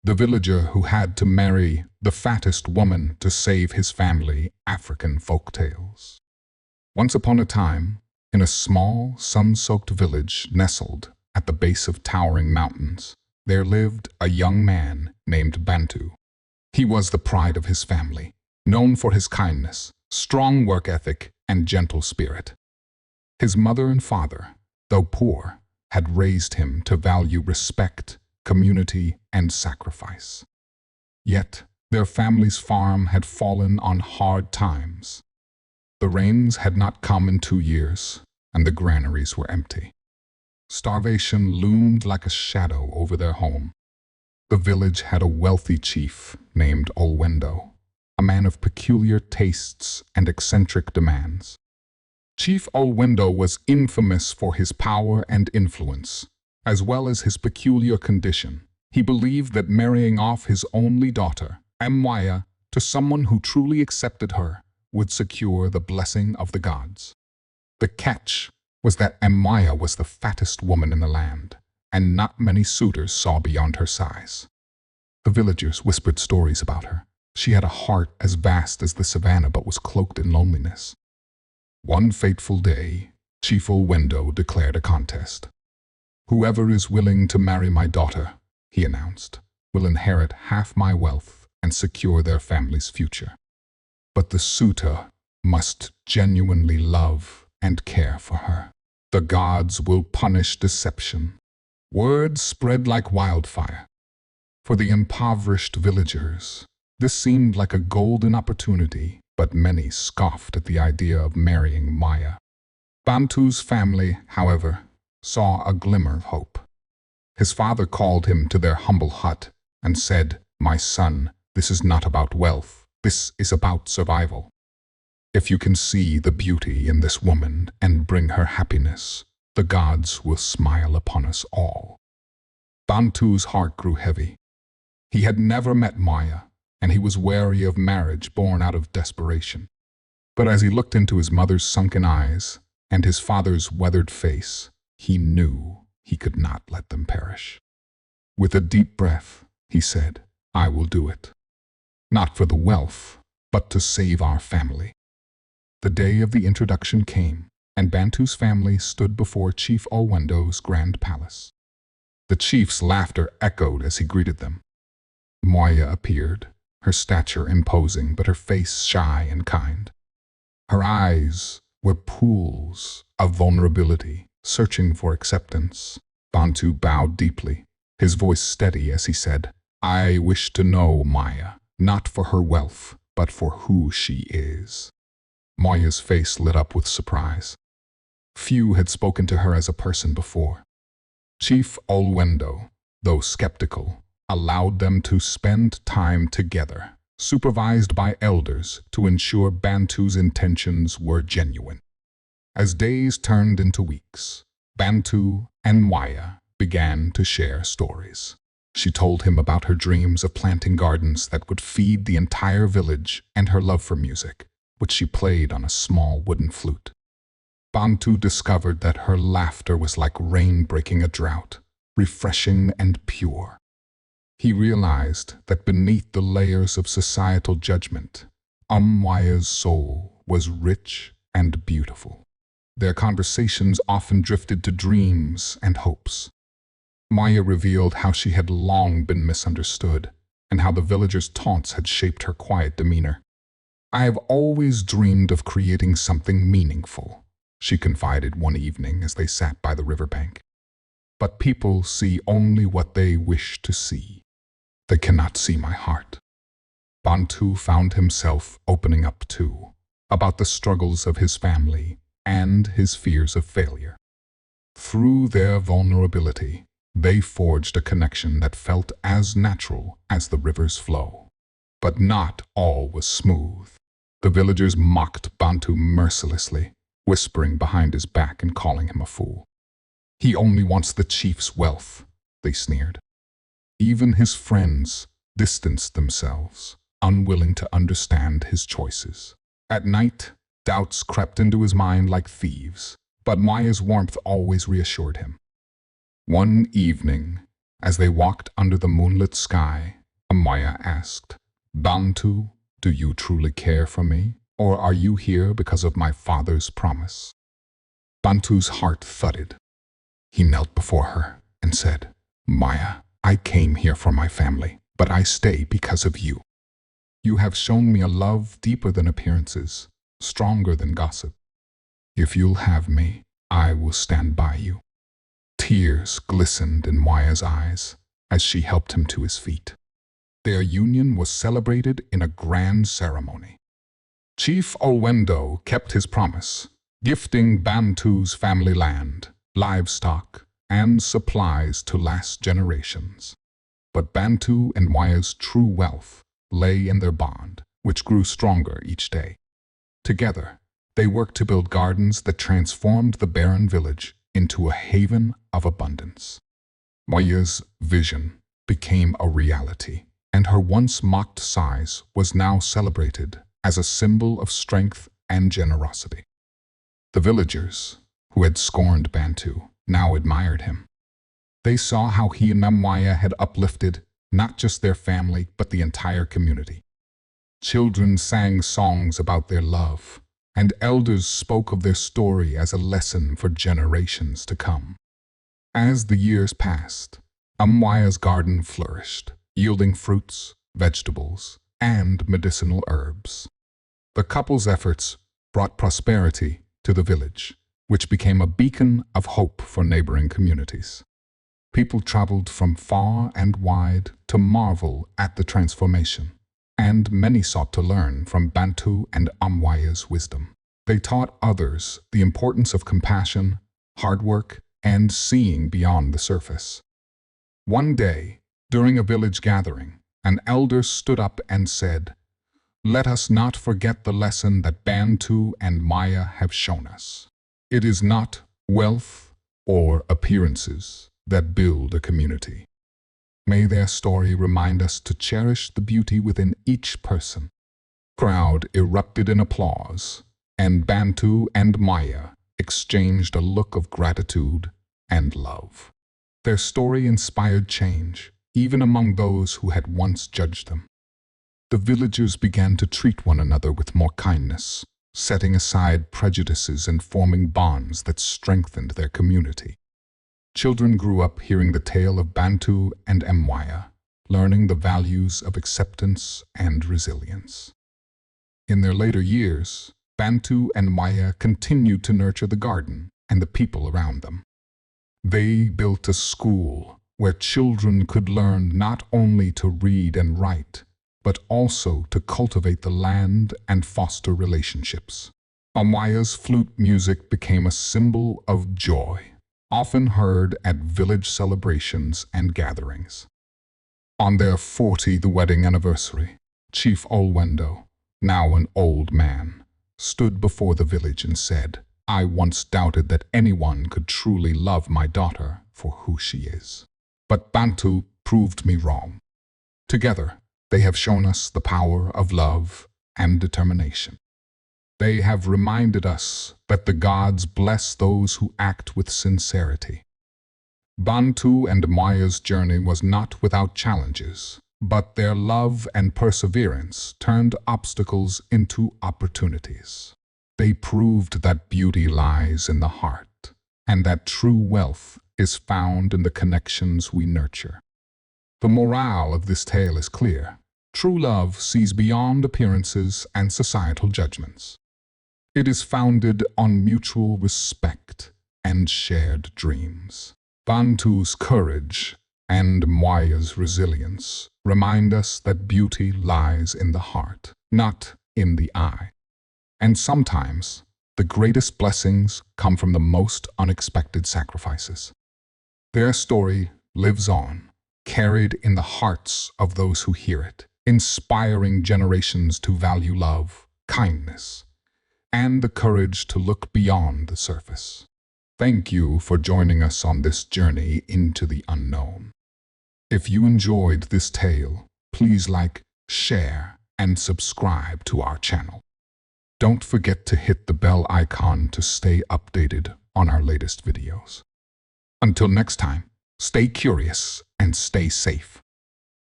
the villager who had to marry the fattest woman to save his family. African folktales. Once upon a time, in a small, sun-soaked village nestled at the base of towering mountains, there lived a young man named Bantu. He was the pride of his family, known for his kindness, strong work ethic, and gentle spirit. His mother and father, though poor, had raised him to value respect, community, and sacrifice. Yet, their family's farm had fallen on hard times. The rains had not come in 2 years, and the granaries were empty. Starvation loomed like a shadow over their home. The village had a wealthy chief named Olwendo, a man of peculiar tastes and eccentric demands. Chief Olwendo was infamous for his power and influence, as well as his peculiar condition. He believed that marrying off his only daughter, Mwaya, to someone who truly accepted her would secure the blessing of the gods. The catch was that Mwaya was the fattest woman in the land, and not many suitors saw beyond her size. The villagers whispered stories about her. She had a heart as vast as the savannah but was cloaked in loneliness. One fateful day, Chief Olwendo declared a contest. "Whoever is willing to marry my daughter," he announced, "will inherit half my wealth and secure their family's future. But the suitor must genuinely love and care for her. The gods will punish deception." Word spread like wildfire. For the impoverished villagers, this seemed like a golden opportunity, but many scoffed at the idea of marrying Maya. Bantu's family, however, saw a glimmer of hope. His father called him to their humble hut and said, "My son, this is not about wealth. This is about survival. If you can see the beauty in this woman and bring her happiness, the gods will smile upon us all." Bantu's heart grew heavy. He had never met Maya, and he was wary of marriage born out of desperation. But as he looked into his mother's sunken eyes and his father's weathered face, he knew he could not let them perish. With a deep breath, he said, "I will do it. Not for the wealth, but to save our family." The day of the introduction came, and Bantu's family stood before Chief Olwendo's grand palace. The chief's laughter echoed as he greeted them. Moya appeared, her stature imposing but her face shy and kind. Her eyes were pools of vulnerability, searching for acceptance. Bantu bowed deeply, his voice steady as he said, "I wish to know Maya, not for her wealth, but for who she is." Moya's face lit up with surprise. Few had spoken to her as a person before. Chief Olwendo, though skeptical, allowed them to spend time together, supervised by elders to ensure Bantu's intentions were genuine. As days turned into weeks, Bantu and Maya began to share stories. She told him about her dreams of planting gardens that would feed the entire village and her love for music, which she played on a small wooden flute. Bantu discovered that her laughter was like rain breaking a drought, refreshing and pure. He realized that beneath the layers of societal judgment, Maya's soul was rich and beautiful. Their conversations often drifted to dreams and hopes. Maya revealed how she had long been misunderstood and how the villagers' taunts had shaped her quiet demeanor. "I have always dreamed of creating something meaningful," she confided one evening as they sat by the riverbank. "But people see only what they wish to see. They cannot see my heart." Bantu found himself opening up too, about the struggles of his family and his fears of failure. Through their vulnerability, they forged a connection that felt as natural as the river's flow. But not all was smooth. The villagers mocked Bantu mercilessly, whispering behind his back and calling him a fool. "He only wants the chief's wealth," they sneered. Even his friends distanced themselves, unwilling to understand his choices. At night, doubts crept into his mind like thieves, but Maya's warmth always reassured him. One evening, as they walked under the moonlit sky, Amaya asked. Bantu, do you truly care for me, or are you here because of my father's promise? Bantu's heart thudded. He knelt before her and said, Maya, I came here for my family, but I stay because of you. You have shown me a love deeper than appearances, stronger than gossip. If you'll have me, I will stand by you. Tears glistened in Maya's eyes as she helped him to his feet. Their union was celebrated in a grand ceremony. Chief Owendo kept his promise, gifting Bantu's family land, livestock, and supplies to last generations. But Bantu and Maya's true wealth lay in their bond, which grew stronger each day. Together, they worked to build gardens that transformed the barren village into a haven of abundance. Maya's vision became a reality, and her once mocked size was now celebrated as a symbol of strength and generosity. The villagers, who had scorned Bantu, now admired him. They saw how he and Maya had uplifted not just their family, but the entire community. Children sang songs about their love, and elders spoke of their story as a lesson for generations to come. As the years passed, Maya's garden flourished, yielding fruits, vegetables, and medicinal herbs. The couple's efforts brought prosperity to the village, which became a beacon of hope for neighboring communities. People traveled from far and wide to marvel at the transformation, and many sought to learn from Bantu and Amwaya's wisdom. They taught others the importance of compassion, hard work, and seeing beyond the surface. One day, during a village gathering, an elder stood up and said, "Let us not forget the lesson that Bantu and Maya have shown us. It is not wealth or appearances that build a community. May their story remind us to cherish the beauty within each person." Crowd erupted in applause, and Bantu and Maya exchanged a look of gratitude and love. Their story inspired change, even among those who had once judged them. The villagers began to treat one another with more kindness, setting aside prejudices and forming bonds that strengthened their community. Children grew up hearing the tale of Bantu and Maya, learning the values of acceptance and resilience. In their later years, Bantu and Maya continued to nurture the garden and the people around them. They built a school where children could learn not only to read and write, but also to cultivate the land and foster relationships. Maya's flute music became a symbol of joy, often heard at village celebrations and gatherings. On their 40th wedding anniversary, Chief Owendo, now an old man, stood before the village and said, "I once doubted that anyone could truly love my daughter for who she is. But Bantu proved me wrong. Together, they have shown us the power of love and determination. They have reminded us that the gods bless those who act with sincerity." Bantu and Maya's journey was not without challenges, but their love and perseverance turned obstacles into opportunities. They proved that beauty lies in the heart, and that true wealth is found in the connections we nurture. The morale of this tale is clear. True love sees beyond appearances and societal judgments. It is founded on mutual respect and shared dreams. Bantu's courage and Maya's resilience remind us that beauty lies in the heart, not in the eye. And sometimes, the greatest blessings come from the most unexpected sacrifices. Their story lives on, carried in the hearts of those who hear it, inspiring generations to value love, kindness, and the courage to look beyond the surface. Thank you for joining us on this journey into the unknown. If you enjoyed this tale, please like, share, and subscribe to our channel. Don't forget to hit the bell icon to stay updated on our latest videos. Until next time, stay curious and stay safe.